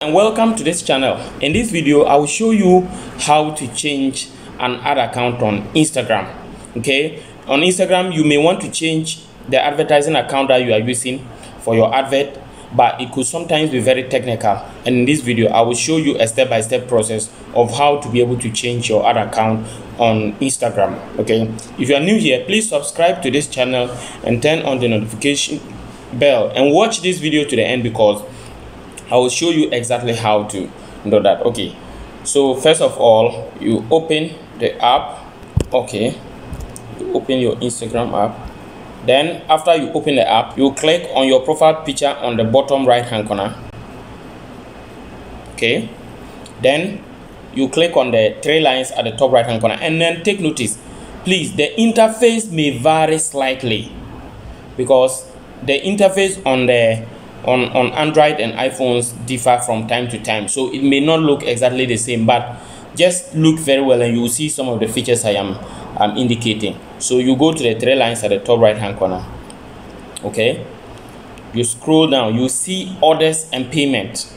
And welcome to this channel. In this video I will show you how to change an ad account on Instagram. Okay, on Instagram you may want to change the advertising account that you are using for your advert, but it could sometimes be very technical, and in this video I will show you a step-by-step process of how to be able to change your ad account on Instagram. Okay, if you are new here, please subscribe to this channel and turn on the notification bell and watch this video to the end, because I will show you exactly how to do that. Okay, so first of all, you open the app. Okay, you open your Instagram app. Then after you open the app, you click on your profile picture on the bottom right hand corner. Okay, then you click on the three lines at the top right hand corner, and then take notice, please, the interface may vary slightly, because the interface on Android and iPhones differ from time to time, so it may not look exactly the same, but just look very well and you will see some of the features I am indicating. So you go to the three lines at the top right hand corner. Okay, you scroll down, you see orders and payment.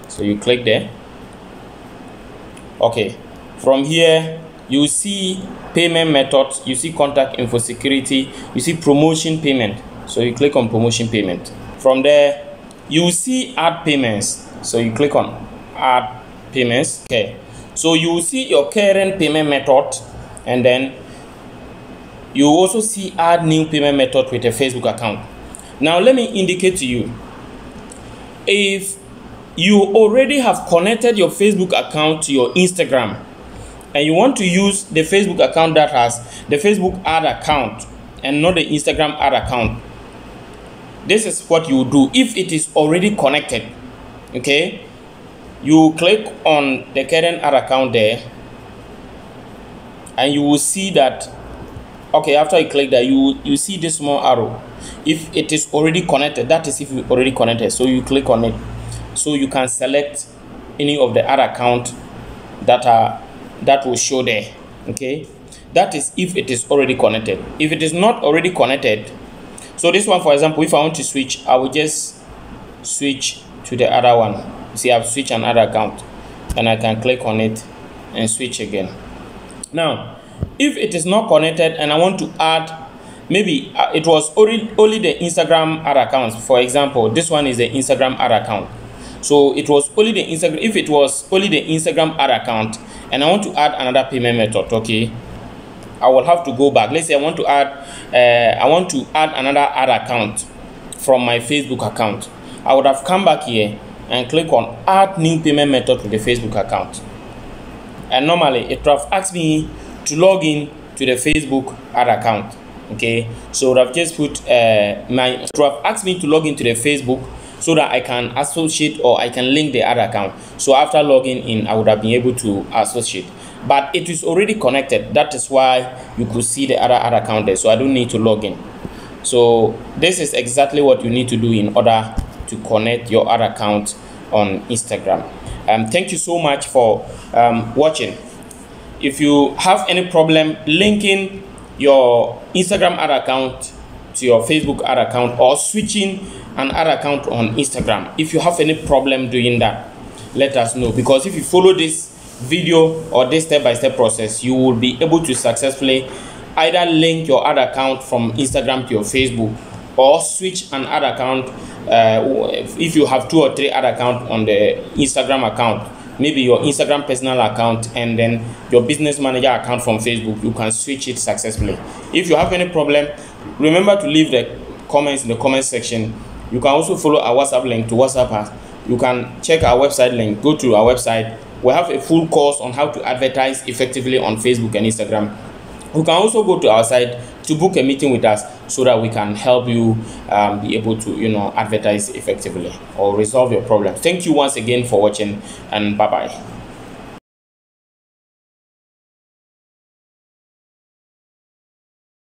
So you click there. Okay, from here you see payment methods, you see contact info, security, you see promotion payment. So you click on promotion payment. From there you see add payments, so you click on add payments. Okay, so you will see your current payment method, and then you also see add new payment method with a Facebook account. Now let me indicate to you, if you already have connected your Facebook account to your Instagram and you want to use the Facebook account that has the Facebook ad account and not the Instagram ad account, this is what you do if it is already connected. Okay, you click on the current ad account there, and you will see that, okay, after you click that, you see this small arrow. If it is already connected, that is if you already connected, so you click on it, so you can select any of the ad account that will show there. Okay, that is if it is already connected. If it is not already connected, so this one, for example, if I want to switch, I will just switch to the other one. See, I've switched another account, and I can click on it and switch again. Now if it is not connected and I want to add, maybe it was only the Instagram ad account. For example, this one is the Instagram ad account, so it was only the Instagram. If it was only the Instagram ad account and I want to add another payment method, okay, I will have to go back. Let's say I want to add another ad account from my Facebook account. I would have come back here and click on add new payment method to the Facebook account, and normally it would have asked me to log in to the Facebook ad account. Okay, so I have just put it would have asked me to log into the Facebook so that I can associate, or I can link the ad account. So after logging in, I would have been able to associate, but it is already connected. That is why you could see the other ad account there, so I don't need to log in. So this is exactly what you need to do in order to connect your ad account on Instagram. Thank you so much for watching. If you have any problem linking your Instagram ad account to your Facebook ad account, or switching an ad account on Instagram, if you have any problem doing that, let us know, because if you follow this video or this step-by-step process, you will be able to successfully either link your ad account from Instagram to your Facebook, or switch an ad account. If you have 2 or 3 ad accounts on the Instagram account, maybe your Instagram personal account and then your business manager account from Facebook, you can switch it successfully. If you have any problem, remember to leave the comments in the comment section. You can also follow our WhatsApp link to WhatsApp us. You can check our website link, go to our website. We have a full course on how to advertise effectively on Facebook and Instagram. You can also go to our site to book a meeting with us, so that we can help you be able to advertise effectively or resolve your problem. Thank you once again for watching, and bye bye.